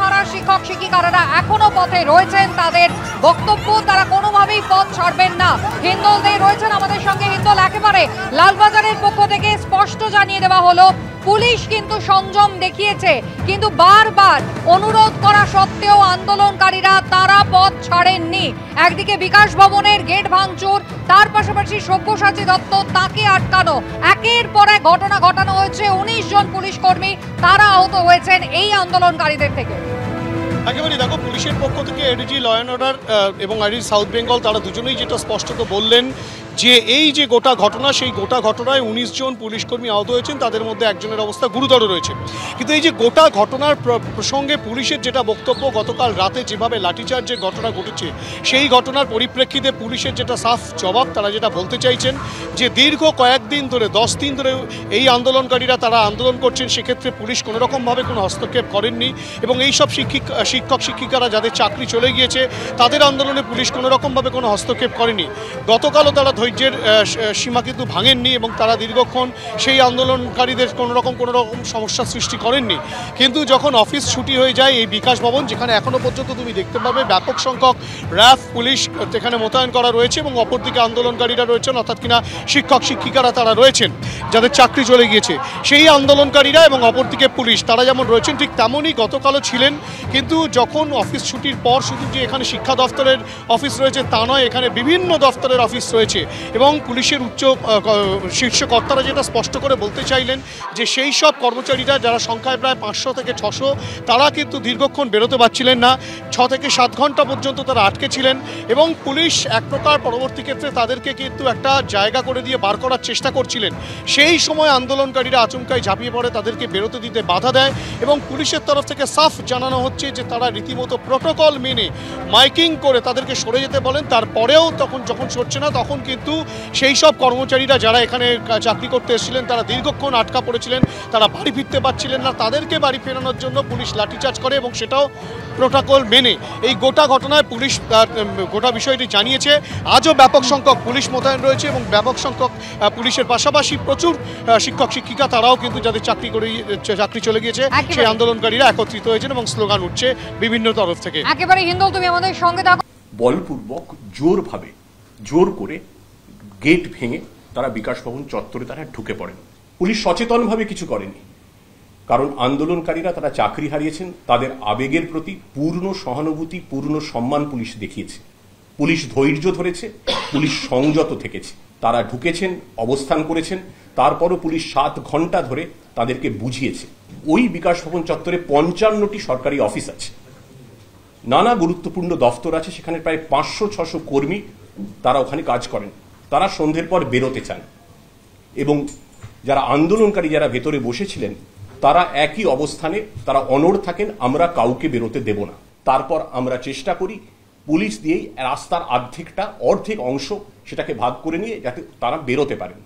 যারা শিক্ষক শিক্ষিকারা এখনো পথে রয়েছেন, তাদের বক্তব্য তারা কোনোভাবেই পথ ছাড়বেন না। হিন্দল দে রয়েছেন আমাদের সঙ্গে। হিন্দল, একেবারে লালবাজারের পক্ষ থেকে স্পষ্ট জানিয়ে দেওয়া হলো পুলিশ কিন্তু সংযম দেখিয়েছে, কিন্তু বারবার অনুরোধ করা সত্ত্বেও আন্দোলনকারীরা তারা পথ ছাড়েননি। একদিকে বিকাশ ভবনের গেট ভাঙচুর, তার পাশাপাশি সব্যসাচী দত্ত তাকে আটকানো, একের পর এক ঘটনা ঘটানো হয়েছে। 19 জন পুলিশ কর্মী তারা আহত হয়েছেন এই আন্দোলনকারীদের থেকে। একেবারে দেখো, পুলিশের পক্ষ থেকে এডিজি ল অ্যান্ড অর্ডার এবং আইডি সাউথ বেঙ্গল তারা দুজনেই যেটা স্পষ্টত বললেন যে এই যে গোটা ঘটনা, সেই গোটা ঘটনায় 19 জন পুলিশকর্মী আহত হয়েছেন, তাদের মধ্যে একজনের অবস্থা গুরুতর রয়েছে। কিন্তু এই যে গোটা ঘটনার প্রসঙ্গে পুলিশের যেটা বক্তব্য, গতকাল রাতে যেভাবে লাঠিচার্জের ঘটনা ঘটেছে, সেই ঘটনার পরিপ্রেক্ষিতে পুলিশের যেটা সাফ জবাব, তারা যেটা বলতে চাইছেন যে দীর্ঘ কয়েকদিন ধরে, 10 দিন ধরে এই আন্দোলনকারীরা তারা আন্দোলন করছেন, সেক্ষেত্রে পুলিশ কোনোরকমভাবে কোনো হস্তক্ষেপ করেননি এবং এই সব শিক্ষক শিক্ষিকারা যাদের চাকরি চলে গিয়েছে তাদের আন্দোলনে পুলিশ কোনোরকমভাবে কোনো হস্তক্ষেপ করেনি। গতকালও তারা ধৈর্যের সীমা কিন্তু ভাঙেননি এবং তারা দীর্ঘক্ষণ সেই আন্দোলনকারীদের কোনো রকম সমস্যার সৃষ্টি করেননি। কিন্তু যখন অফিস ছুটি হয়ে যায় এই বিকাশ ভবন, যেখানে এখনও পর্যন্ত তুমি দেখতে পাবে ব্যাপক সংখ্যক র্যাফ পুলিশ এখানে মোতায়েন করা রয়েছে এবং অপরদিকে আন্দোলনকারীরা রয়েছেন, অর্থাৎ কিনা শিক্ষক শিক্ষিকারা তারা রয়েছেন যাদের চাকরি চলে গিয়েছে, সেই আন্দোলনকারীরা এবং অপরদিকে পুলিশ তারা যেমন রয়েছেন ঠিক তেমনই গতকালও ছিলেন। কিন্তু যখন অফিস ছুটির পর শুধু যে এখানে শিক্ষা দফতরের অফিস রয়েছে তা নয়, এখানে বিভিন্ন দফতরের অফিস রয়েছে এবং পুলিশের শীর্ষ কর্তারা যেটা স্পষ্ট করে বলতে চাইলেন যে সেই সব কর্মচারীরা যারা সংখ্যায় প্রায় 500 থেকে 600, তারা কিন্তু দীর্ঘক্ষণ বেরোতে পারছিলেন না। 6 থেকে 7 ঘন্টা পর্যন্ত তারা আটকে ছিলেন এবং পুলিশ এক প্রকার পরবর্তী ক্ষেত্রে তাদেরকে কিন্তু একটা জায়গা করে দিয়ে বার করার চেষ্টা করছিলেন। সেই সময় আন্দোলনকারীরা আচমকাই ঝাঁপিয়ে পড়ে, তাদেরকে বেরোতে দিতে বাধা দেয় এবং পুলিশের তরফ থেকে সাফ জানানো হচ্ছে যে তারা রীতিমতো প্রোটোকল মেনে মাইকিং করে তাদেরকে সরে যেতে বলেন। তারপরেও যখন সরছে না, তখন কিন্তু সেই সব কর্মচারীরা যারা এখানে চাকরি করতে এসেছিলেন তারা দীর্ঘক্ষণ আটকা পড়েছিলেন, তারা বাড়ি ফিরতে পারছিলেন না, তাদেরকে বাড়ি ফেরানোর জন্য পুলিশ লাঠিচার্জ করে এবং সেটাও প্রোটোকল মেনে। এই গোটা ঘটনায় পুলিশ গোটা বিষয়টি জানিয়েছে। আজও ব্যাপক সংখ্যক পুলিশ মোতায়েন রয়েছে এবং ব্যাপক সংখ্যক পুলিশের পাশাপাশি প্রচুর শিক্ষক শিক্ষিকা তারাও কিন্তু যাদের চাকরি চলে গিয়েছে সেই আন্দোলনকারীরা একত্রিত হয়েছেন এবং স্লোগান উঠছে বিভিন্ন তরফ থেকে। একেবারে হিন্দল, তুমি আমাদের সঙ্গে থাকো। বলপূর্বক জোর করে গেট ভেঙে তারা বিকাশ ভবন চত্বরে তারা ঢুকে পড়েন। পুলিশ সচেতনভাবে কিছু করেনি, কারণ আন্দোলনকারীরা তারা চাকরি হারিয়েছেন, তাদের আবেগের প্রতি পূর্ণ সহানুভূতি, পূর্ণ সম্মান পুলিশ দেখিয়েছে। পুলিশ ধৈর্য ধরেছে, পুলিশ সংযত থেকেছে। তারা ঢুকেছেন, অবস্থান করেছেন, তারপরও পুলিশ 7 ঘন্টা ধরে তাদেরকে বুঝিয়েছে। ওই বিকাশ ভবন চত্বরে 55টি সরকারি অফিস আছে, নানা গুরুত্বপূর্ণ দফতর আছে, সেখানে প্রায় 500-600 কর্মী তারা ওখানে কাজ করেন। তারা সন্ধ্যের পর বেরোতে চান এবং যারা আন্দোলনকারী যারা ভেতরে বসেছিলেন তারা একই অবস্থানে তারা অনড় থাকেন, আমরা কাউকে বেরোতে দেব না। তারপর আমরা চেষ্টা করি পুলিশ দিয়েই রাস্তার অর্ধেক অংশ সেটাকে ভাগ করে নিয়ে যাতে তারা বেরোতে পারেন।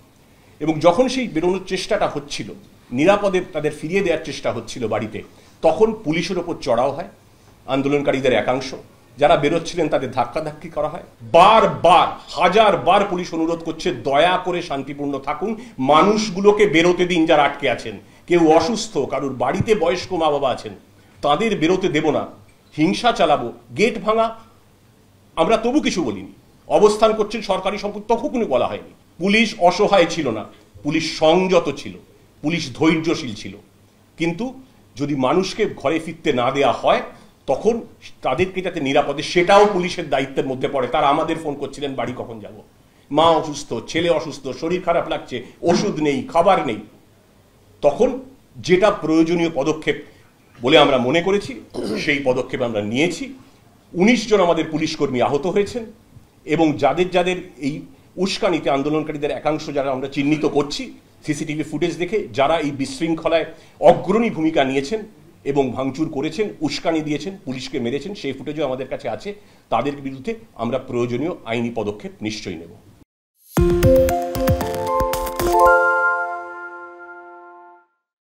এবং যখন সেই বেরোনোর চেষ্টাটা হচ্ছিল, নিরাপদে তাদের ফিরিয়ে দেওয়ার চেষ্টা হচ্ছিল বাড়িতে, তখন পুলিশের ওপর চড়াও হয় আন্দোলনকারীদের একাংশ। যারা বেরোচ্ছিলেন তাদের ধাক্কাধাক্কি করা হয়। বারবার 1000 বার পুলিশ অনুরোধ করছে দয়া করে শান্তিপূর্ণ থাকুন, মানুষগুলোকে বেরোতে দিন যারা আটকে আছেন। কেউ অসুস্থ, কারুর বাড়িতে বয়স্ক মা বাবা আছেন, তাদের বেরোতে দেব না, হিংসা চালাবো, গেট ভাঙা, আমরা তবু কিছু বলিনি। অবস্থান করছেন সরকারি সম্পদ, তখন কোনো বলা হয়নি। পুলিশ অসহায় ছিল না, পুলিশ সংযত ছিল, পুলিশ ধৈর্যশীল ছিল। কিন্তু যদি মানুষকে ঘরে ফিরতে না দেয়া হয় তখন তাদেরকে যাতে নিরাপদে, সেটাও পুলিশের দায়িত্বের মধ্যে পড়ে। তারা আমাদের ফোন করছিলেন বাড়ি কখন যাব, মা অসুস্থ, ছেলে অসুস্থ, শরীর খারাপ লাগছে, ওষুধ নেই, খাবার নেই। তখন যেটা প্রয়োজনীয় পদক্ষেপ বলে আমরা মনে করেছি সেই পদক্ষেপ আমরা নিয়েছি। 19 জন আমাদের পুলিশ কর্মী আহত হয়েছেন এবং যাদের এই উস্কানিতে আন্দোলনকারীদের একাংশ যারা আমরা চিহ্নিত করছি সিসিটিভি ফুটেজ দেখে, যারা এই বিশৃঙ্খলায় অগ্রণী ভূমিকা নিয়েছেন এবং ভাঙচুর করেছেন, উস্কানি দিয়েছেন, পুলিশকে মেরেছেন, সেই ফুটেজও আমাদের কাছে আছে। তাদের বিরুদ্ধে আমরা প্রয়োজনীয় আইনি পদক্ষেপ নিশ্চয়ই নেব।